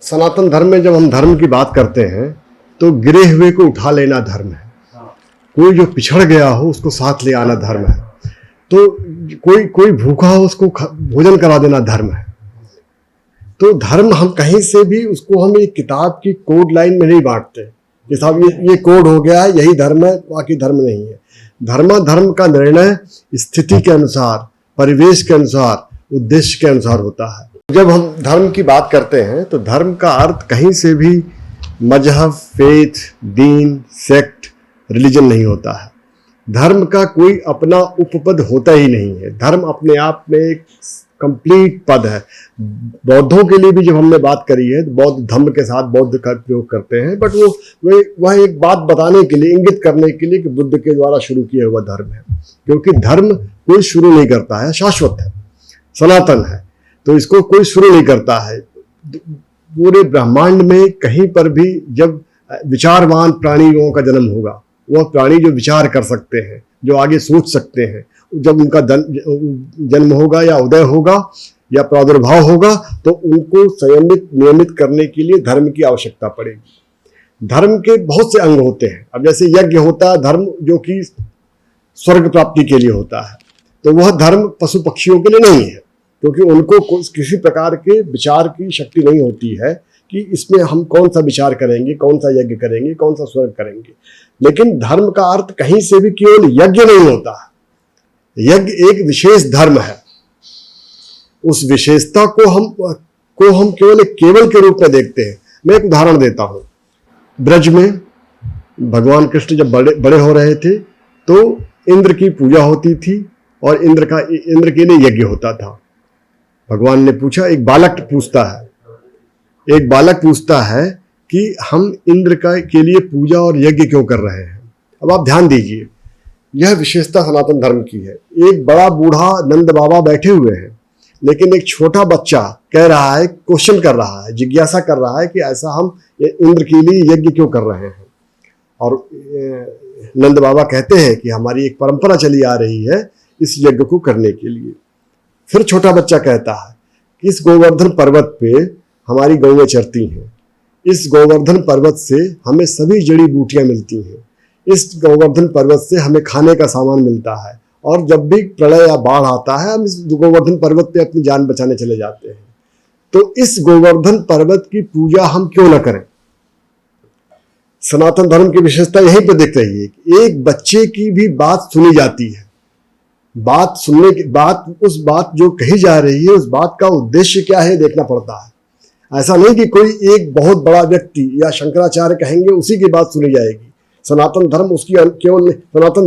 सनातन धर्म में जब हम धर्म की बात करते हैं तो गिरे हुए को उठा लेना धर्म है। कोई जो पिछड़ गया हो उसको साथ ले आना धर्म है। तो कोई भूखा हो उसको भोजन करा देना धर्म है। तो धर्म हम कहीं से भी उसको हम एक किताब की कोड लाइन में नहीं बांटते कि साहब ये कोड हो गया है, यही धर्म है, बाकी धर्म नहीं है। धर्म का निर्णय स्थिति के अनुसार, परिवेश के अनुसार, उद्देश्य के अनुसार होता है। जब हम धर्म की बात करते हैं तो धर्म का अर्थ कहीं से भी मजहब, फेथ, दीन, सेक्ट, रिलीजन नहीं होता है। धर्म का कोई अपना उपपद होता ही नहीं है। धर्म अपने आप में एक कंप्लीट पद है। बौद्धों के लिए भी जब हमने बात करी है तो बौद्ध धम्म के साथ बौद्ध का प्रयोग करते हैं, बट वह एक बात बताने के लिए, इंगित करने के लिए कि बुद्ध के द्वारा शुरू किया हुआ धर्म है। क्योंकि धर्म कोई शुरू नहीं करता है, शाश्वत है, सनातन है, तो इसको कोई शुरू नहीं करता है। पूरे ब्रह्मांड में कहीं पर भी जब विचारवान प्राणियों का जन्म होगा, वह प्राणी जो विचार कर सकते हैं, जो आगे सोच सकते हैं, जब उनका जन्म होगा या उदय होगा या प्रादुर्भाव होगा, तो उनको संयमित नियमित करने के लिए धर्म की आवश्यकता पड़ेगी। धर्म के बहुत से अंग होते हैं। अब जैसे यज्ञ होता है धर्म, जो कि स्वर्ग प्राप्ति के लिए होता है, तो वह धर्म पशु पक्षियों के लिए नहीं है, क्योंकि उनको किसी प्रकार के विचार की शक्ति नहीं होती है कि इसमें हम कौन सा विचार करेंगे, कौन सा यज्ञ करेंगे, कौन सा स्वर्ग करेंगे। लेकिन धर्म का अर्थ कहीं से भी केवल यज्ञ नहीं होता है। यज्ञ एक विशेष धर्म है। उस विशेषता को हम केवल के रूप में देखते हैं। मैं एक उदाहरण देता हूं। ब्रज में भगवान कृष्ण जब बड़े हो रहे थे तो इंद्र की पूजा होती थी और इंद्र के लिए यज्ञ होता था। भगवान ने पूछा, एक बालक पूछता है कि हम इंद्र के लिए पूजा और यज्ञ क्यों कर रहे हैं। अब आप ध्यान दीजिए, यह विशेषता सनातन धर्म की है। एक बड़ा बूढ़ा नंद बाबा बैठे हुए हैं, लेकिन एक छोटा बच्चा कह रहा है, क्वेश्चन कर रहा है, जिज्ञासा कर रहा है कि ऐसा हम इंद्र के लिए यज्ञ क्यों कर रहे हैं। और नंद बाबा कहते हैं कि हमारी एक परंपरा चली आ रही है इस यज्ञ को करने के लिए। फिर छोटा बच्चा कहता है कि इस गोवर्धन पर्वत पे हमारी गौएं चरती हैं, इस गोवर्धन पर्वत से हमें सभी जड़ी बूटियां मिलती हैं, इस गोवर्धन पर्वत से हमें खाने का सामान मिलता है, और जब भी प्रलय या बाढ़ आता है हम इस गोवर्धन पर्वत पे अपनी जान बचाने चले जाते हैं। तो इस गोवर्धन पर्वत की पूजा हम क्यों न करें। सनातन धर्म की विशेषता यहीं पर दिख रही है कि एक बच्चे की भी बात सुनी जाती है। उस बात जो कही जा रही है, उस बात का उद्देश्य क्या है देखना पड़ता है। ऐसा नहीं कि कोई एक बहुत बड़ा व्यक्ति या शंकराचार्य कहेंगे उसी की बात सुनी जाएगी। सनातन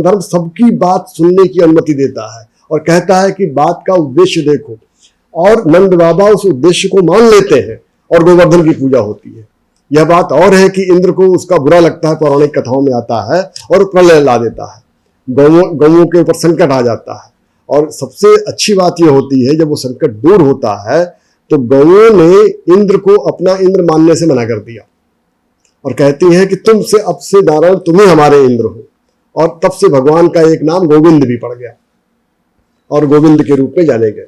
धर्म सबकी बात सुनने की अनुमति देता है और कहता है कि बात का उद्देश्य देखो। और नंद बाबा उस उद्देश्य को मान लेते हैं और गोवर्धन की पूजा होती है। यह बात और है कि इंद्र को उसका बुरा लगता है, पौराणिक कथाओं में आता है, और प्रलय ला देता है, गौओं के ऊपर संकट आ जाता है। और सबसे अच्छी बात यह होती है, जब वो संकट दूर होता है तो गौओं ने इंद्र को अपना इंद्र मानने से मना कर दिया और कहती है कि अब से नारायण तुम ही हमारे इंद्र हो। और तब से भगवान का एक नाम गोविंद भी पड़ गया और गोविंद के रूप में जाने गए।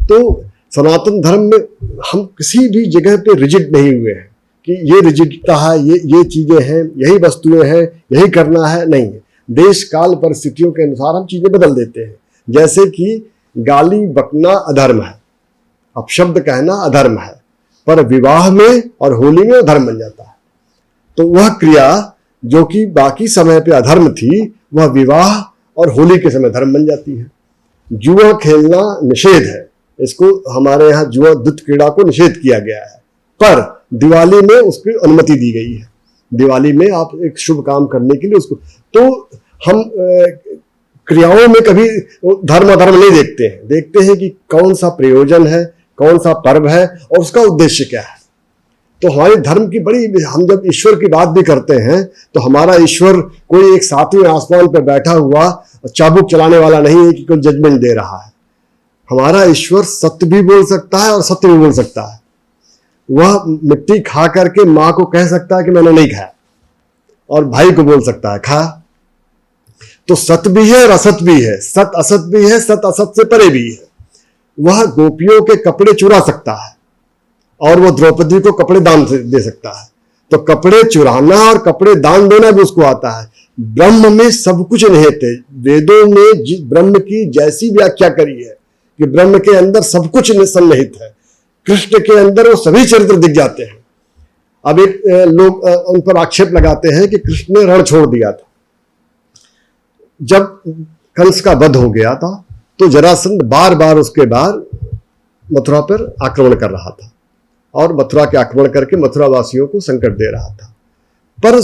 तो सनातन धर्म में हम किसी भी जगह पे रिजिड नहीं हुए हैं कि ये रिजिडता है, ये चीजें हैं, यही वस्तुएं हैं, यही करना है, नहीं है। देश काल परिस्थितियों के अनुसार हम चीजें बदल देते हैं। जैसे कि गाली बकना अधर्म है, अपशब्द कहना अधर्म है, पर विवाह में और होली में धर्म बन जाता है। तो वह क्रिया जो कि बाकी समय पे अधर्म थी, वह विवाह और होली के समय धर्म बन जाती है। जुआ खेलना निषेध है, इसको हमारे यहाँ जुआ दुष्ट क्रीड़ा को निषेध किया गया है, पर दिवाली में उसकी अनुमति दी गई है। दिवाली में आप एक शुभ काम करने के लिए उसको, तो हम क्रियाओं में कभी धर्म अधर्म नहीं देखते हैं। देखते हैं कि कौन सा प्रयोजन है, कौन सा पर्व है और उसका उद्देश्य क्या है। तो हमारे धर्म की हम जब ईश्वर की बात भी करते हैं तो हमारा ईश्वर कोई एक सातवें आसमान पर बैठा हुआ चाबुक चलाने वाला नहीं है कि कोई जजमेंट दे रहा है। हमारा ईश्वर सत्य भी बोल सकता है और सत्य भी बोल सकता है। वह मिट्टी खा करके माँ को कह सकता है कि मैंने नहीं खाया, और भाई को बोल सकता है खा। तो सत्य भी है और असत भी है, सत असत भी है, सत असत से परे भी है। वह गोपियों के कपड़े चुरा सकता है और वो द्रौपदी को कपड़े दान दे सकता है। तो कपड़े चुराना और कपड़े दान देना भी उसको आता है। ब्रह्म में सब कुछ निहित है। वेदों में ब्रह्म की जैसी व्याख्या करी है कि ब्रह्म के अंदर सब कुछ सन्निहित है, कृष्ण के अंदर वो सभी चरित्र दिख जाते हैं। अब एक लोग उन पर आक्षेप लगाते हैं कि कृष्ण ने रण छोड़ दिया था। जब कंस का वध हो गया था तो जरासंध बार बार उसके बाद मथुरा पर आक्रमण कर रहा था और मथुरा के आक्रमण करके मथुरा वासियों को संकट दे रहा था। पर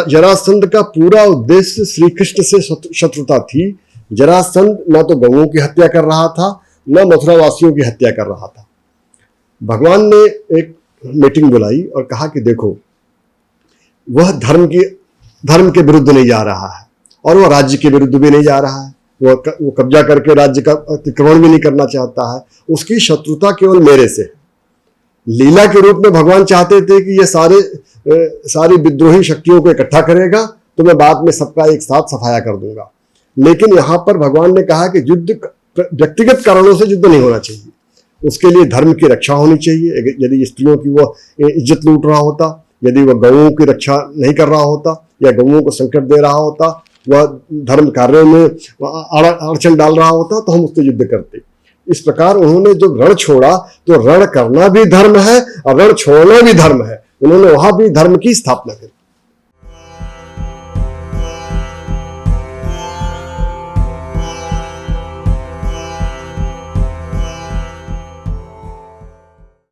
जरासंध का पूरा उद्देश्य श्री कृष्ण से शत्रुता थी। जरासंध न तो गौओं की हत्या कर रहा था, न मथुरा वासियों की हत्या कर रहा था। भगवान ने एक मीटिंग बुलाई और कहा कि देखो, वह धर्म के विरुद्ध नहीं जा रहा है और वह राज्य के विरुद्ध भी नहीं जा रहा है। वो कब्जा करके राज्य का अतिक्रमण भी नहीं करना चाहता है। उसकी शत्रुता केवल मेरे से है। लीला के रूप में भगवान चाहते थे कि ये सारी विद्रोही शक्तियों को इकट्ठा करेगा तो मैं बाद में सबका एक साथ सफाया कर दूंगा। लेकिन यहां पर भगवान ने कहा कि युद्ध व्यक्तिगत कारणों से युद्ध नहीं होना चाहिए, उसके लिए धर्म की रक्षा होनी चाहिए। यदि स्त्रियों की वो इज्जत लूट रहा होता, यदि वह गौओं की रक्षा नहीं कर रहा होता या गौओं को संकट दे रहा होता, वह धर्म कार्यों में अड़चन डाल रहा होता, तो हम उससे युद्ध करते। इस प्रकार उन्होंने जो रण छोड़ा, तो रण करना भी धर्म है और रण छोड़ना भी धर्म है। उन्होंने वहां भी धर्म की स्थापना करी।